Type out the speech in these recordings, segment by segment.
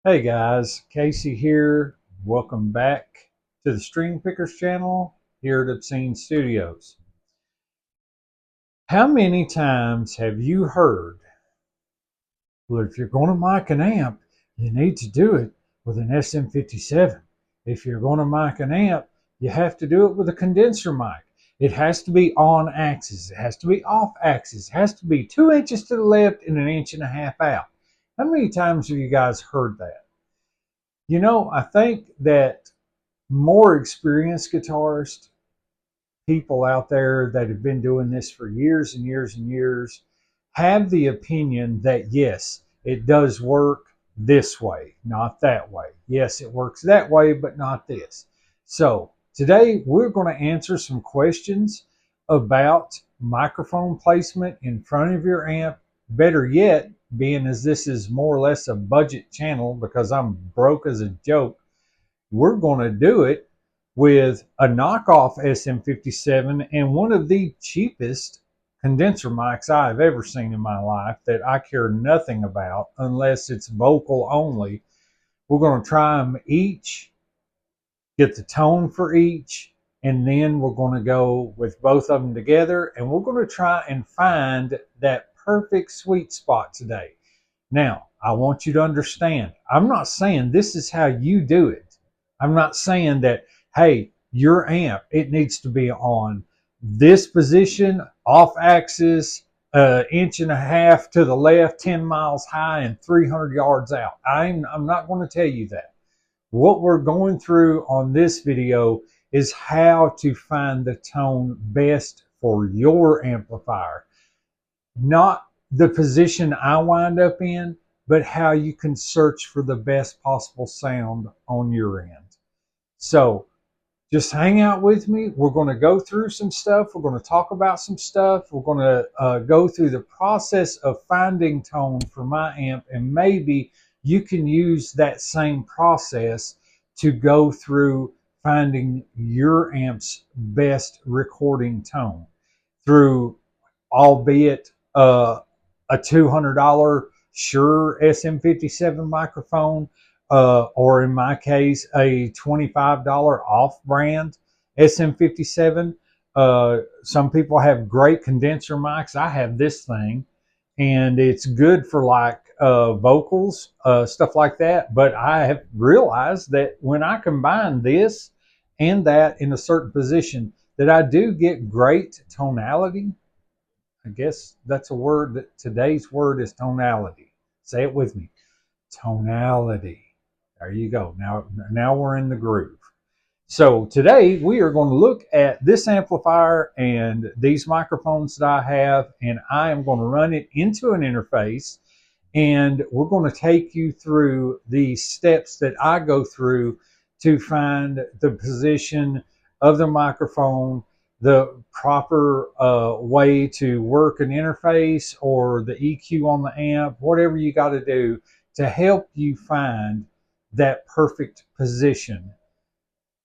Hey guys, Casey here. Welcome back to the String Pickers channel here at Obscene Studios. How many times have you heard, well, if you're going to mic an amp, you need to do it with an SM57. If you're going to mic an amp, you have to do it with a condenser mic. It has to be on axis. It has to be off axis. It has to be 2 inches to the left and 1.5 inches out. How many times have you guys heard that? I think that more experienced guitarists, people out there that have been doing this for years and years and years, have the opinion that yes, it does work this way, not that way. Yes, it works that way, but not this. So today we're going to answer some questions about microphone placement in front of your amp. Better yet, being as this is more or less a budget channel because I'm broke as a joke, we're going to do it with a knockoff SM57 and one of the cheapest condenser mics I've ever seen in my life that I care nothing about unless it's vocal only. We're going to try them each, get the tone for each, and then we're going to go with both of them together and we're going to try and find that perfect sweet spot today. Now, I want you to understand, I'm not saying this is how you do it. I'm not saying that, hey, your amp, it needs to be on this position, off axis, 1.5 inches to the left, 10 miles high, and 300 yards out. I'm not going to tell you that. What we're going through on this video is how to find the tone best for your amplifier. Not the position I wind up in, but how you can search for the best possible sound on your end. So just hang out with me. We're going to go through some stuff. We're going to talk about some stuff. We're going to go through the process of finding tone for my amp, and maybe you can use that same process to go through finding your amp's best recording tone through, albeit a $200 Shure SM57 microphone, or in my case, a $25 off-brand SM57. Some people have great condenser mics. I have this thing, and it's good for like vocals, stuff like that. But I have realized that when I combine this and that in a certain position, that I do get great tonality. I guess that's a word that today's word is tonality. Say it with me. Tonality. There you go. Now we're in the groove. So today we are going to look at this amplifier and these microphones that I have, and I am going to run it into an interface, and we're going to take you through the steps that I go through to find the position of the microphone, the proper way to work an interface or the EQ on the amp, whatever you got to do to help you find that perfect position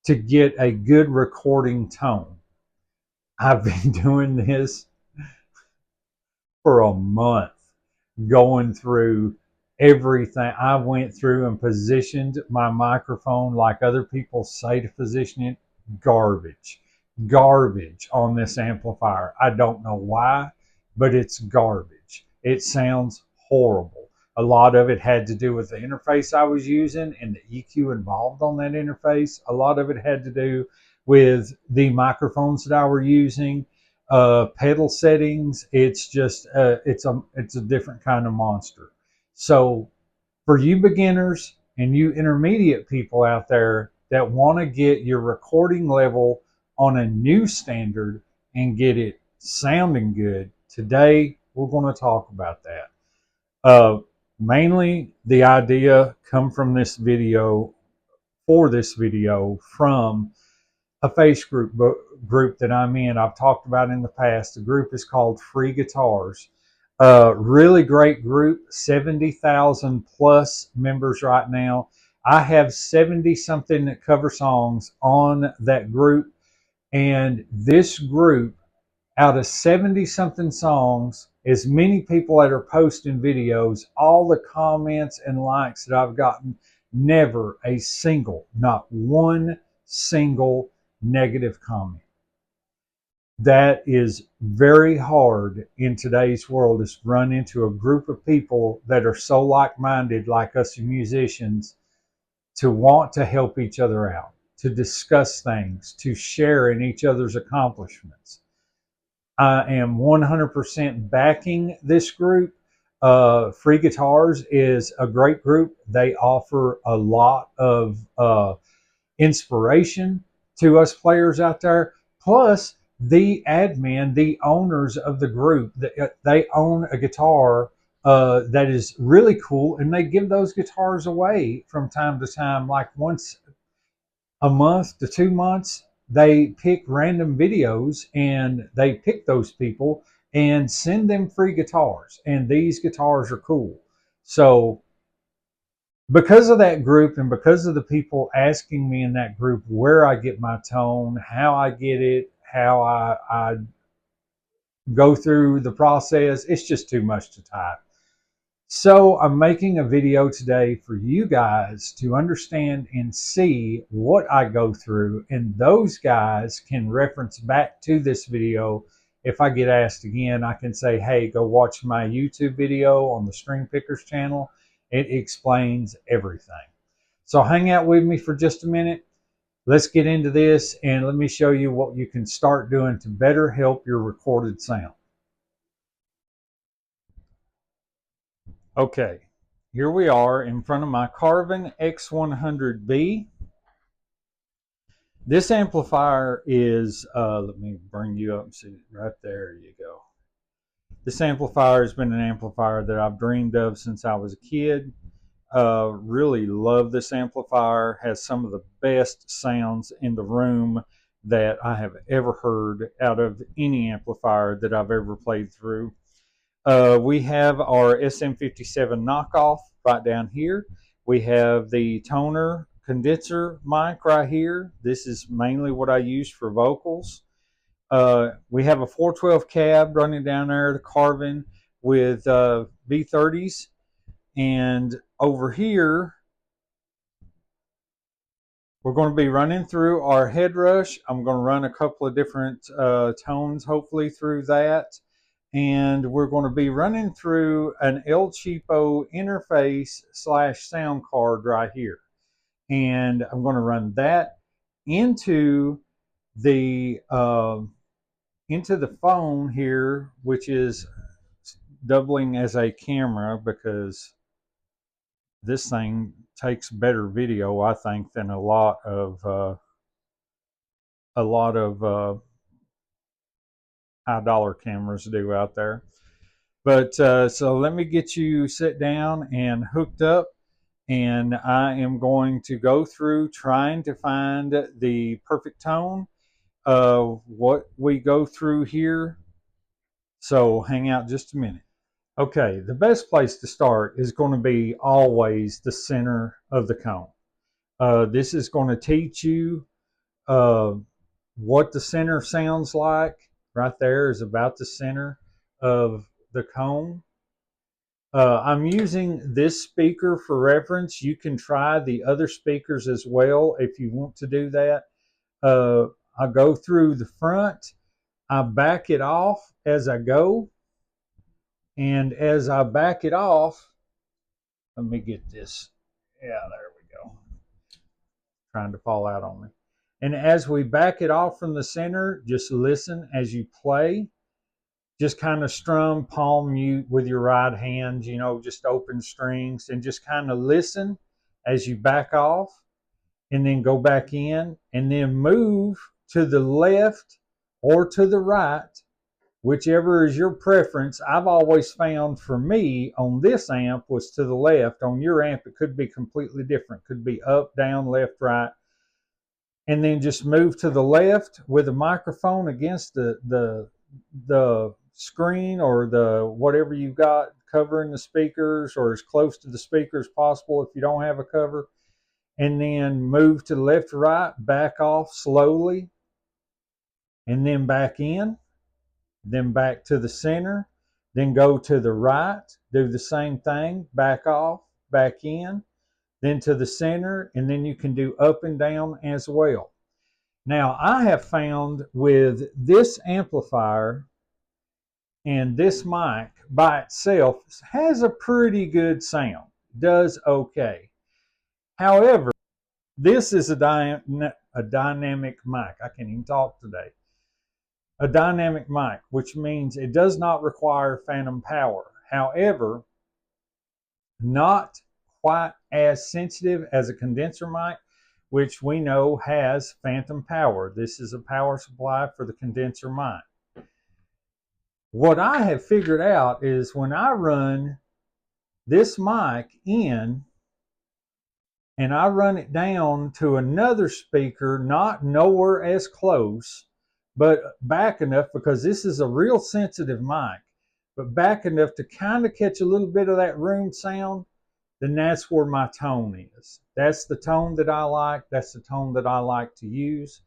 to get a good recording tone. I've been doing this for a month, going through everything. I went through and positioned my microphone like other people say to position it. Garbage on this amplifier. I don't know why, but it's garbage. It sounds horrible. A lot of it had to do with the interface I was using and the EQ involved on that interface. A lot of it had to do with the microphones that I were using, pedal settings. It's just it's a different kind of monster. So for you beginners and you intermediate people out there that want to get your recording level on a new standard and get it sounding good, today we're going to talk about that. Mainly the idea come from this video, for this video, from a group that I'm in. I've talked about in the past. The group is called Free Guitars. Really great group, 70,000 plus members right now. I have 70 something that cover songs on that group, and this group Out of 70 something songs, as many people that are posting videos, all the comments and likes that I've gotten, never a single, not one single negative comment. That is very hard in today's world, is run into a group of people that are so like-minded like us musicians, to want to help each other out, to discuss things, to share in each other's accomplishments. I am 100% backing this group. Free Guitars is a great group. They offer a lot of inspiration to us players out there. Plus, the admin, the owners of the group, they own a guitar that is really cool, and they give those guitars away from time to time, like once a month to 2 months. They pick random videos and they pick those people and send them free guitars, and these guitars are cool. So because of that group, and because of the people asking me in that group where I get my tone, how I get it, how I go through the process, it's just too much to type. So I'm making a video today for you guys to understand and see what I go through, and those guys can reference back to this video. If I get asked again, I can say, hey, go watch my YouTube video on the String Pickers channel. It explains everything. So hang out with me for just a minute. Let's get into this, and let me show you what you can start doing to better help your recorded sound. Okay, here we are in front of my Carvin X100B. This amplifier is, let me bring you up and see, right there you go. This amplifier has been an amplifier that I've dreamed of since I was a kid. Really love this amplifier. Has some of the best sounds in the room that I have ever heard out of any amplifier that I've ever played through. We have our SM57 knockoff right down here. We have the toner condenser mic right here. This is mainly what I use for vocals. We have a 412 cab running down there, the Carvin, with V30s. And over here, we're going to be running through our head rush. I'm going to run a couple of different tones, hopefully, through that. And we're going to be running through an El Cheapo interface / sound card right here. And I'm going to run that into the phone here, which is doubling as a camera, because this thing takes better video, I think, than a lot of high dollar cameras do out there. But so let me get you sit down and hooked up, and I am going to go through trying to find the perfect tone of what we go through here. So hang out just a minute. Okay, the best place to start is going to be always the center of the cone. This is going to teach you what the center sounds like. Right there is about the center of the cone. I'm using this speaker for reference. You can try the other speakers as well if you want to do that. I go through the front. I back it off as I go. And as I back it off, let me get this. Yeah, there we go. Trying to fall out on me. And as we back it off from the center, just listen as you play. Just kind of strum palm mute with your right hand, just open strings, and just kind of listen as you back off, and then go back in, and then move to the left or to the right, whichever is your preference. I've always found, for me, on this amp was to the left. On your amp, it could be completely different. Could be up, down, left, right. And then just move to the left with the microphone against the screen, or the whatever you've got covering the speakers, or as close to the speaker as possible if you don't have a cover. And then move to the left or right, back off slowly, and then back in. then back to the center, then go to the right, do the same thing, back off, back in, then to the center, and then you can do up and down as well. Now, I have found with this amplifier and this mic by itself has a pretty good sound, does okay. However, this is a dynamic mic. I can't even talk today. A dynamic mic, which means it does not require phantom power. However, not quite as sensitive as a condenser mic, which we know has phantom power. This is a power supply for the condenser mic. What I have figured out is when I run this mic in and I run it down to another speaker, not nowhere as close, but back enough, because this is a real sensitive mic, but back enough to kind of catch a little bit of that room sound, then that's where my tone is. That's the tone that I like. That's the tone that I like to use.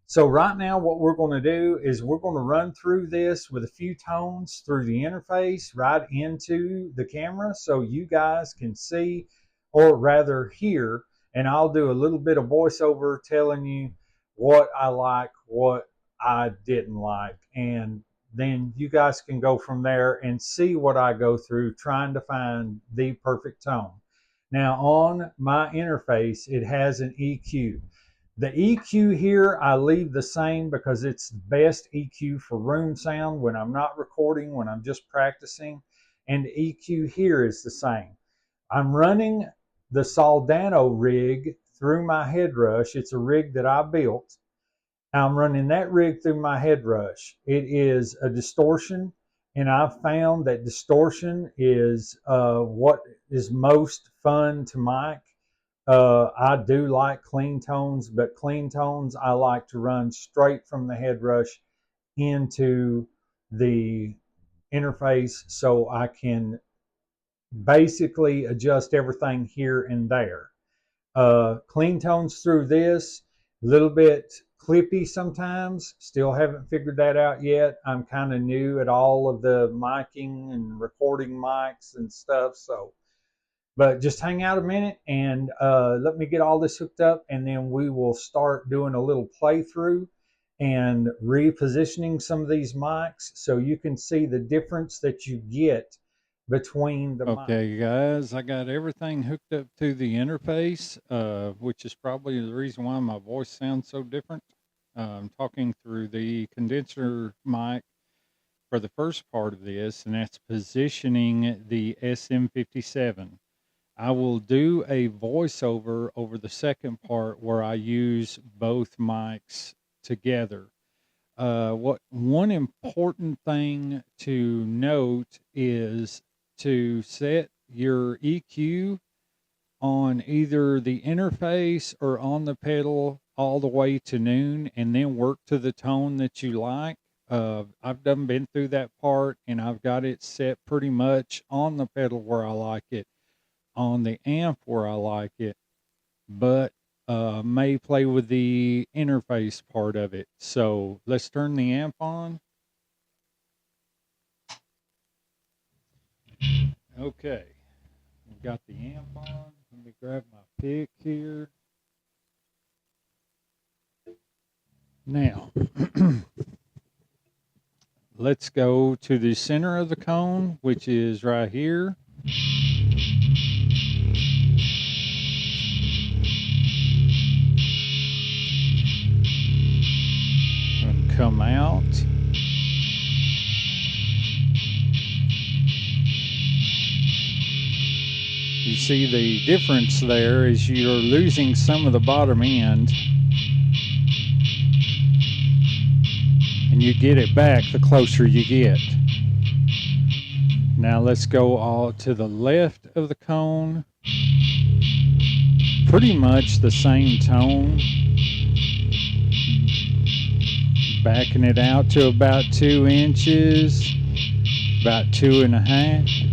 So right now what we're going to do is we're going to run through this with a few tones through the interface right into the camera so you guys can see, or rather hear, and I'll do a little bit of voiceover telling you what I like, what I didn't like, and then you guys can go from there and see what I go through trying to find the perfect tone. Now on my interface, it has an EQ. The EQ here I leave the same because it's the best EQ for room sound when I'm not recording, when I'm just practicing, and the EQ here is the same. I'm running the Soldano rig through my head rush. It's a rig that I built. I'm running that rig through my head rush. It is a distortion, and I've found that distortion is what is most fun to mic. I do like clean tones, but clean tones I like to run straight from the head rush into the interface so I can basically adjust everything here and there. Clean tones through this, a little bit clippy sometimes. Still haven't figured that out yet. I'm kind of new at all of the miking and recording mics and stuff, so. But just hang out a minute and let me get all this hooked up, and then we will start doing a little playthrough and repositioning some of these mics so you can see the difference that you get between the mics. Okay, guys, I got everything hooked up to the interface, which is probably the reason why my voice sounds so different. I'm talking through the condenser mic for the first part of this, and that's positioning the SM57. I will do a voiceover over the second part where I use both mics together. What one important thing to note is to set your EQ on either the interface or on the pedal all the way to noon, and then work to the tone that you like. I've been through that part, and I've got it set pretty much on the pedal where I like it, on the amp where I like it, but may play with the interface part of it. So let's turn the amp on. Okay, we've got the amp on. Let me grab my pick here. Now, let's go to the center of the cone, which is right here. Come out. You see the difference there is you're losing some of the bottom end, and you get it back the closer you get. Now let's go all to the left of the cone. Pretty much the same tone. Backing it out to about 2 inches, about 2.5.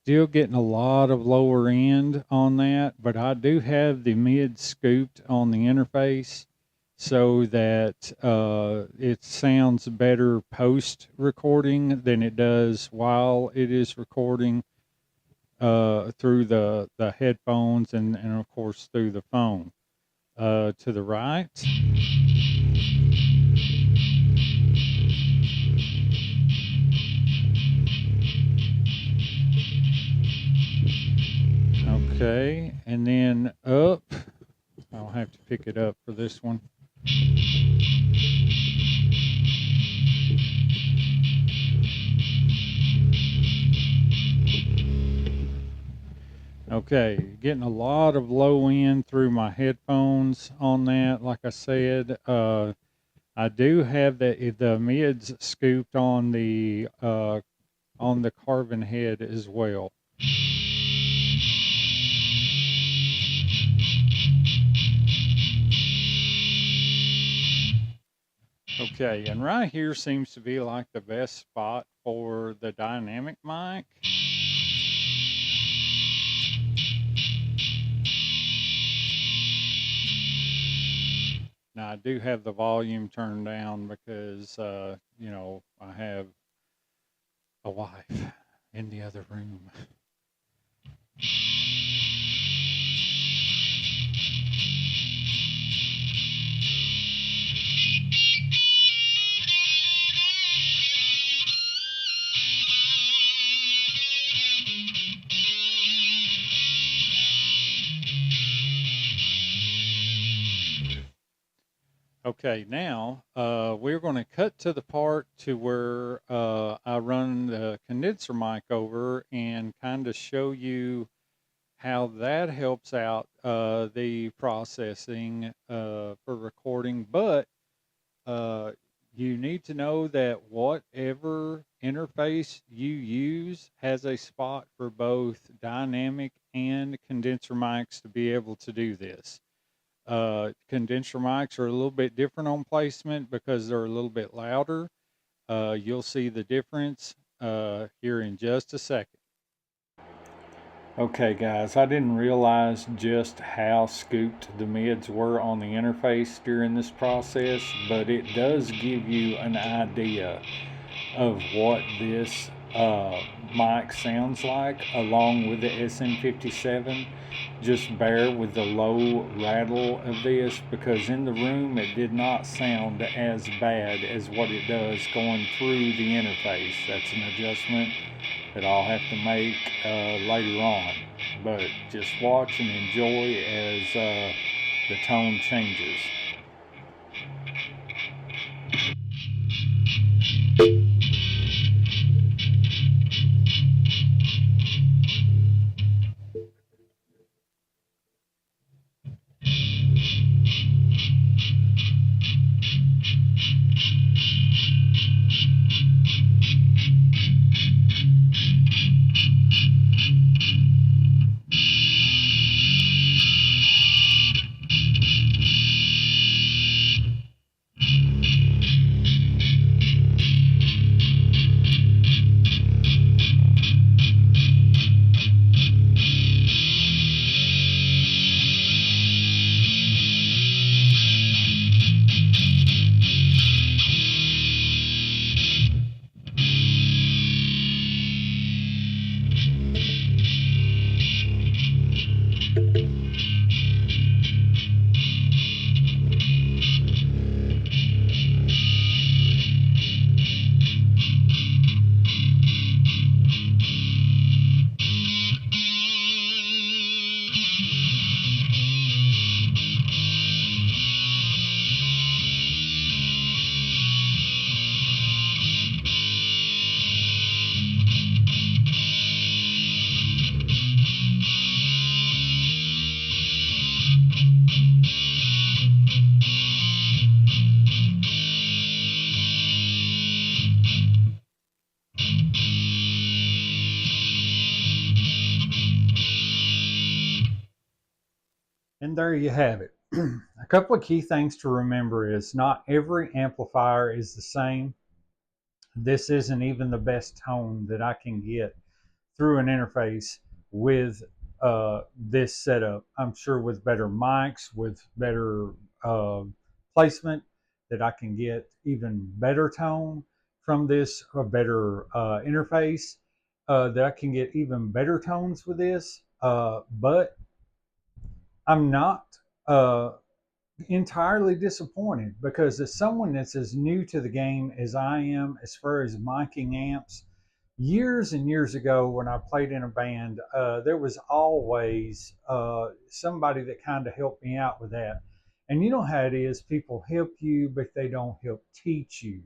still getting a lot of lower end on that, but I do have the mid scooped on the interface so that it sounds better post recording than it does while it is recording through the headphones and of course through the phone. To the right. Okay, and then up. I'll have to pick it up for this one. Okay, getting a lot of low end through my headphones on that. Like I said, I do have the mids scooped on the carbon head as well. Okay, and right here seems to be like the best spot for the dynamic mic. Now I do have the volume turned down because, you know, I have a wife in the other room. Okay, now we're going to cut to the part to where I run the condenser mic over and kind of show you how that helps out the processing for recording. But you need to know that whatever interface you use has a spot for both dynamic and condenser mics to be able to do this. Condenser mics are a little bit different on placement because they're a little bit louder. You'll see the difference here in just a second. Okay, guys, I didn't realize just how scooped the mids were on the interface during this process, but it does give you an idea of what this mic sounds like along with the SM57. Just bear with the low rattle of this because in the room it did not sound as bad as what it does going through the interface. That's an adjustment that I'll have to make later on. But just watch and enjoy as the tone changes. And there you have it. A couple of key things to remember is not every amplifier is the same. This isn't even the best tone that I can get through an interface with this setup. I'm sure with better mics, with better placement, that I can get even better tone from this, or better interface, that I can get even better tones with this. But I'm not entirely disappointed, because as someone that's as new to the game as I am, as far as miking amps, years and years ago when I played in a band, there was always somebody that kind of helped me out with that. And you know how it is, people help you, but they don't help teach you.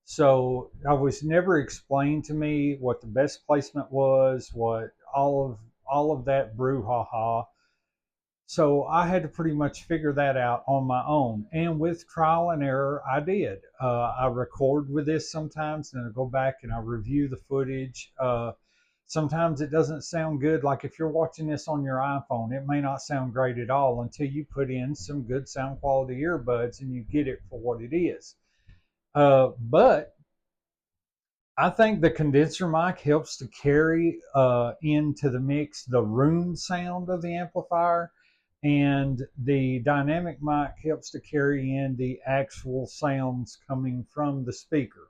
So I was never explained to me what the best placement was, what all of that brouhaha. So I had to pretty much figure that out on my own. And with trial and error, I did. I record with this sometimes, and I go back and I review the footage. Sometimes it doesn't sound good. Like if you're watching this on your iPhone, it may not sound great at all until you put in some good sound quality earbuds and you get it for what it is. But I think the condenser mic helps to carry into the mix the room sound of the amplifier, and the dynamic mic helps to carry in the actual sounds coming from the speaker.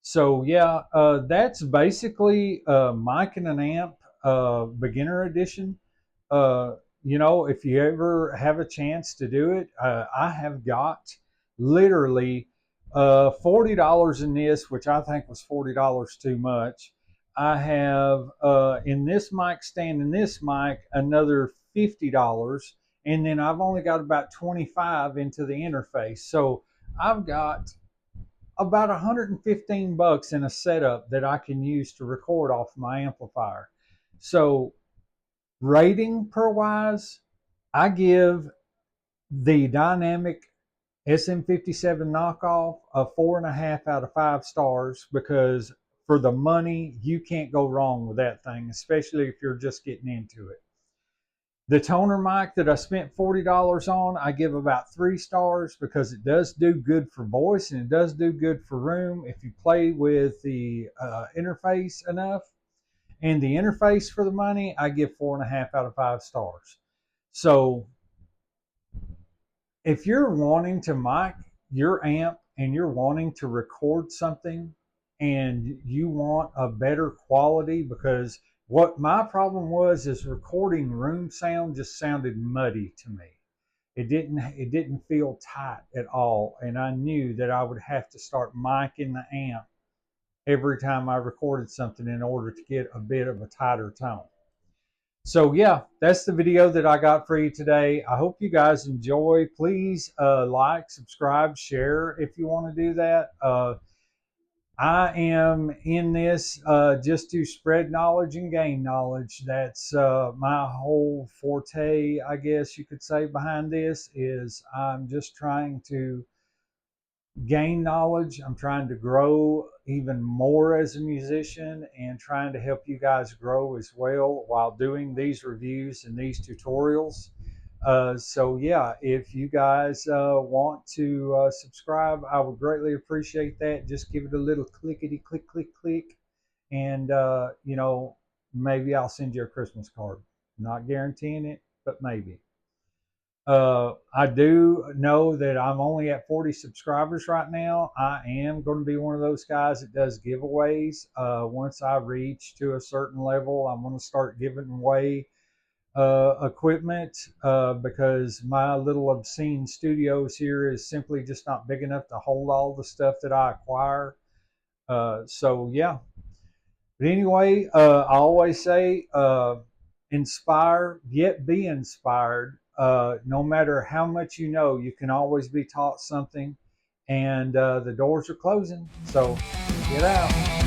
So yeah, that's basically mic and an amp beginner edition. Uh, if you ever have a chance to do it, I have got literally $40 in this, which I think was $40 too much. I have in this mic stand and this mic another $50, and then I've only got about 25 into the interface. So I've got about 115 bucks in a setup that I can use to record off my amplifier. So rating per wise, I give the dynamic SM57 knockoff a 4.5 out of 5 stars, because for the money, you can't go wrong with that thing, especially if you're just getting into it. The toner mic that I spent $40 on, I give about 3 stars, because it does do good for voice and it does do good for room if you play with the interface enough. And the interface for the money, I give 4.5 out of 5 stars. So if you're wanting to mic your amp and you're wanting to record something and you want a better quality, because what my problem was is recording room sound just sounded muddy to me. It didn't feel tight at all, and I knew that I would have to start miking the amp every time I recorded something in order to get a bit of a tighter tone. So yeah, that's the video that I got for you today. I hope you guys enjoy. Please like, subscribe, share if you want to do that. I am in this just to spread knowledge and gain knowledge. That's my whole forte, I guess you could say, behind this. Is I'm just trying to gain knowledge. I'm trying to grow even more as a musician, and trying to help you guys grow as well while doing these reviews and these tutorials. So yeah, if you guys want to subscribe, I would greatly appreciate that. Just give it a little clickety click click click, and maybe I'll send you a Christmas card. Not guaranteeing it, but maybe. I do know that I'm only at 40 subscribers right now. I am going to be one of those guys that does giveaways. Once I reach to a certain level, I'm going to start giving away equipment, because my little obscene studios here is simply just not big enough to hold all the stuff that I acquire. So yeah. But anyway, I always say, inspire, yet be inspired. No matter how much you know, you can always be taught something, and the doors are closing. So get out.